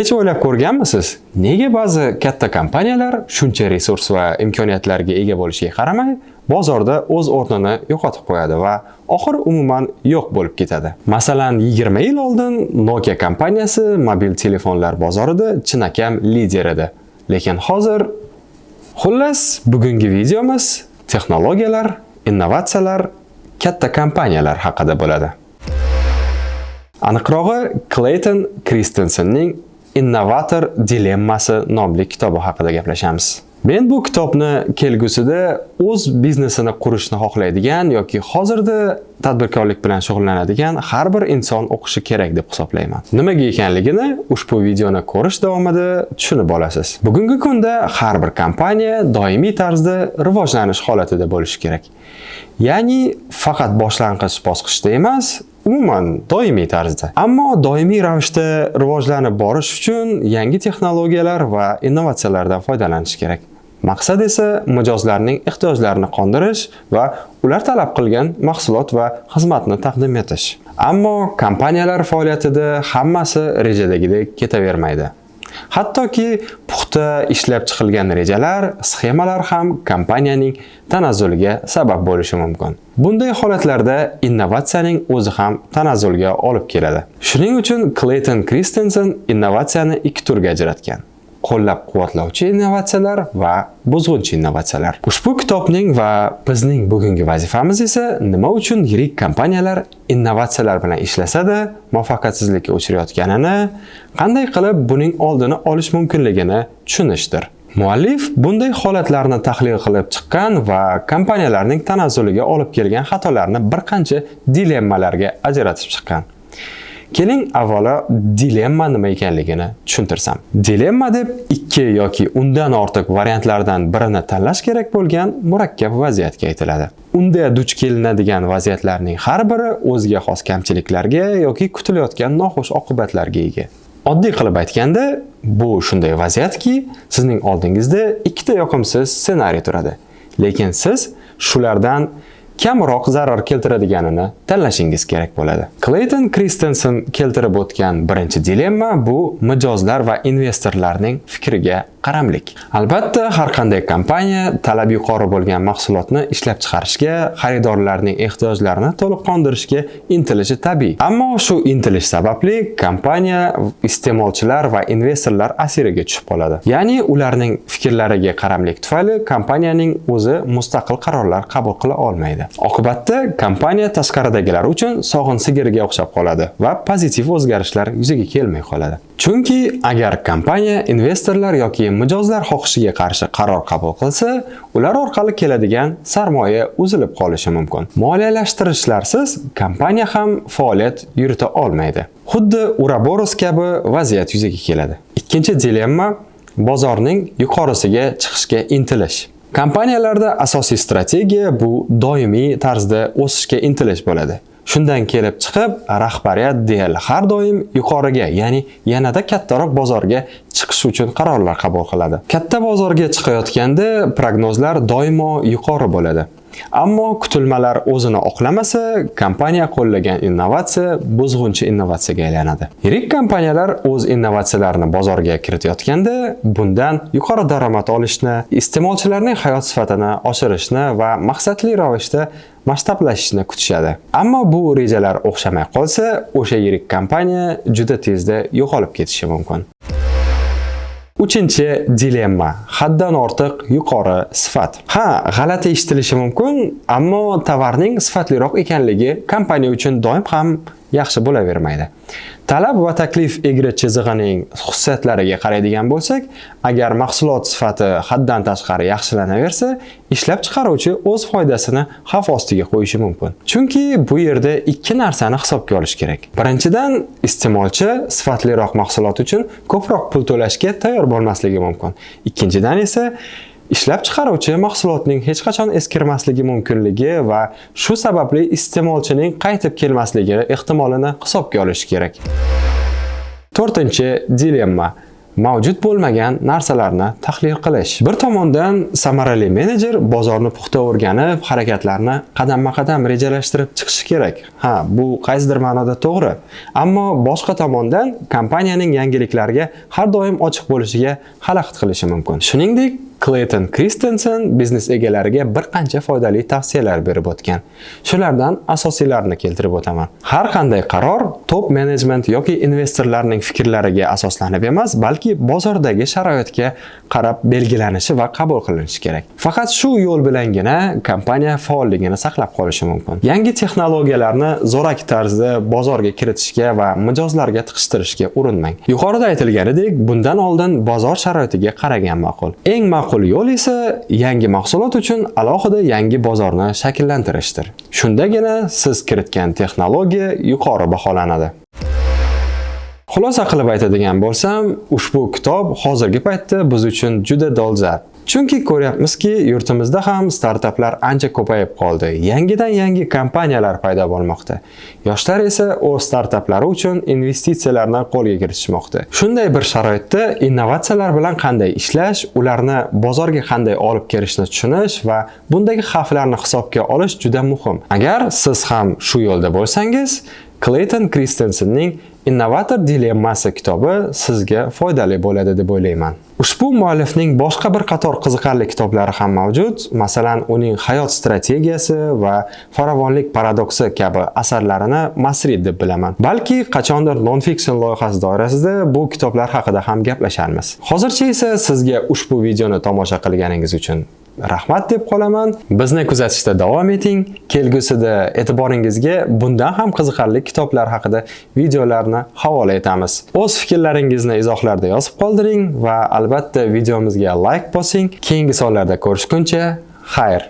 Hech o'ylab ko'rganmisiz? Nega ba'zi katta kompaniyalar shuncha resurs va imkoniyatlarga ega bo'lishiga qaramay, bozorda o'z o'rnini yo'qotib qo'yadi va oxiri umuman yo'q bo'lib ketadi. Masalan, 20 yil oldin Nokia kompaniyasi mobil telefonlar bozorida chinakam lider edi. Lekin hozir xullas, bugungi videomiz texnologiyalar, innovatsiyalar, katta kompaniyalar haqida bo'ladi. Aniqrog'i, Clayton Christensenning Innovator dilemmasi nomli kitobi haqida gaplashamiz. Men bu kitobni kelgusida o'z biznesini qurishni xohlaydigan yoki hozirda tadbirkorlik bilan shug'ullanadigan har bir inson o'qishi kerak deb hisoblayman. Nimaga ekanligini ushbu videoni ko'rish davomida tushunib olasiz. Bugungi kunda har bir kompaniya doimiy tarzda rivojlanish holatida bo'lishi kerak. Ya'ni faqat boshlang'ich bosqichda emas, umuman doimiy tarzda. Ammo doimiy ravishda rivojlanib borish uchun yangi texnologiyalar va innovatsiyalardan foydalanish kerak. Maqsad esa mijozlarning ehtiyojlarini qondirish va ular talab qilgan mahsulot va xizmatni taqdim etish. Ammo kompaniyalar faoliyatida hammasi rejadagidek ketavermaydi. Hattoki puxta ishlab chiqilgan rejalar, sxemalar ham kompaniyaning tanazzuliga sabab bo'lishi mumkin. Bunday holatlarda innovatsiyaning o'zi ham tanazzulga olib keladi. Shuning uchun Clayton Christensen innovatsiyani ikki turga ajratgan: qo'llab-quvvatlovchi innovatsiyalar va buzg'unchi innovatsiyalar. Ushbu kitobning va bizning bugungi vazifamiz esa nima uchun yirik kompaniyalar innovatsiyalar bilan ishlasa-da muvaffaqiyatsizlikka uchrayotganini, qanday qilib buning oldini olish mumkinligini tushunishdir. Muallif bunday holatlarni tahlil qilib chiqqan va kompaniyalarning tanazzuliga olib kelgan xatolarni bir qancha dilemmalarga ajratib chiqqan. Keling, avvalo dilemma nima ekanligini tushuntirsam. Dilemma deb ikki yoki undan ortiq variantlardan birini tanlash kerak bo'lgan murakkab vaziyatga aytiladi. Unda duch kelinadigan vaziyatlarning har biri o'ziga xos kamchiliklarga yoki kutilayotgan noxush oqibatlarga ega. Oddiy qilib aytganda, bu shunday vaziyatki, sizning oldingizda ikkita yoqimsiz ssenariy turadi. Lekin siz shulardan kamroq zarar keltiradiganini tanlashingiz kerak bo'ladi. Clayton Christensen keltirib o'tgan birinchi dilemma bu mijozlar va investorlarning fikriga qaramlik. Albatta, har qanday kompaniya talab yuqori bo'lgan mahsulotni ishlab chiqarishga, xaridorlarning ehtiyojlarini to'liq qondirishga intilishi tabiiy. Ammo shu intilish sababli kompaniya iste'molchilar va investorlar asiriga tushib qoladi. Ya'ni ularning fikrlariga qaramlik tufayli kompaniyaning o'zi mustaqil qarorlar qabul qila olmaydi. Oqibatda kompaniya tashqaridagilar uchun sog'in sigirga o'xshab qoladi va pozitiv o'zgarishlar yuzaga kelmay qoladi. Chunki agar kompaniya investorlar yoki mijozlar xohishiga qarshi qaror qabul qilsa, ular orqali keladigan sarmoya uzilib qolishi mumkin. Moliyalashtirishlarsiz kompaniya ham faoliyat yurita olmaydi. Xuddi Ouroboros kabi vaziyat yuzaga keladi. Ikkinchi dilemma bozorning yuqorisiga chiqishga intilish. Kompaniyalarda asosiy strategiya bu doimiy tarzda o'sishga intilish bo'ladi. Shundan kelib chiqib, rahbariyat deyarli har doim yuqoriga, ya'ni yanada kattaroq bozorga chiqish uchun qarorlar qabul qiladi. Katta bozorga chiqayotganda prognozlar doimo yuqori bo'ladi. Ammo kutilmalar o'zini oqlamasa, kompaniya qo'llagan innovatsiya buzg'unchi innovatsiyaga aylanadi. Yirik kompaniyalar o'z innovatsiyalarini bozorga kiritayotganda, bundan yuqori daromad olishni, iste'molchilarning hayot sifatini oshirishni va maqsadli ravishda masshtablashishni kutishadi. Ammo bu rejalar o'xshamay qolsa, o'sha yirik kompaniya juda tezda yo'qolib ketishi mumkin. Uchinchi dilemma: haddan ortiq yuqori sifat. Ha, g'alati eshitilishi mumkin, ammo tovarning sifatliroq ekanligi kompaniya uchun doim ham yaxshi bo'lavermaydi. Talab va taklif egri chizig'ining xususiyatlariga qaraydigan bo'lsak, agar mahsulot sifati haddan tashqari yaxshilanaversa, ishlab chiqaruvchi o'z foydasini xavf ostiga qo'yishi mumkin. Chunki bu yerda ikki narsani hisobga olish kerak. Birinchidan, iste'molchi sifatliroq mahsulot uchun ko'proq pul to'lashga tayyor bo'lmasligi mumkin. Ikkinchidan esa ishlab chiqaruvchi mahsulotning hech qachon eskirmasligi mumkinligi va shu sababli iste'molchining qaytib kelmasligi ehtimolini hisobga olish kerak. To'rtinchi dilemma: mavjud bo'lmagan narsalarni tahlil qilish. Bir tomondan samarali menejer bozorni puxta o'rganib, harakatlarni qadamma-qadam rejalashtirib chiqishi kerak. Ha, bu qaysidir ma'noda to'g'ri. Ammo boshqa tomondan kompaniyaning yangiliklarga har doim ochiq bo'lishiga xalaqit qilishi mumkin. Shuningdek, Clayton Christensen biznes egalariga bir qancha foydali tavsiyalar berib o'tgan. Shulardan asosiylarini keltirib o'taman. Har qanday qaror top menejment yoki investorlarning fikrlariga asoslanib emas, balki bozordagi sharoitga qarab belgilanishi va qabul qilinishi kerak. Faqat shu yo'l bilangina kompaniya faolligini saqlab qolishi mumkin. Yangi texnologiyalarni zo'raki tarzda bozorga kiritishga va mijozlarga tiqishtirishga urinmang. Yuqorida aytilganidek, bundan oldin bozor sharoitiga qaragan ma'qul. Eng ma'qul yo'l esa yangi mahsulot uchun alohida yangi bozorni shakllantirishdir. Shundagina siz kiritgan texnologiya yuqori baholanadi. Xulosa qilib aytadigan bo'lsam, ushbu kitob hozirgi paytda biz uchun juda dolzarb. Chunki ko'ryapmizki, yurtimizda ham startaplar ancha ko'payib qoldi. Yangidan-yangi kompaniyalar paydo bo'lmoqda. Yoshlar esa o'z startaplari uchun investitsiyalarni qo'lga kiritishmoqda. Shunday bir sharoitda innovatsiyalar bilan qanday ishlash, ularni bozorga qanday olib kelishni tushunish va bundagi xavflarni hisobga olish juda muhim. Agar siz ham shu yo'lda bo'lsangiz, Clayton Christensenning Innovator dilemmasi kitobi sizga foydali bo'ladi deb o'ylayman. Ushbu muallifning boshqa bir qator qiziqarli kitoblari ham mavjud. Masalan, uning Hayot strategiyasi va Farovonlik paradoksi kabi asarlarini masrid deb bilaman. Balki qachondir non-fiction loyihasi doirasida bu kitoblar haqida ham gaplasharmiz. Hozircha esa sizga ushbu videoni tomosha qilganingiz uchun rahmat deb qolaman. Bizni kuzatishda davom eting. Kelgusida e'tiboringizga bundan ham qiziqarli kitoblar haqida videolarni havola etamiz. O'z fikrlaringizni izohlarda yozib qoldiring va albatta videomizga like bosing. Keyingi sonlarda ko'rishguncha, xayr.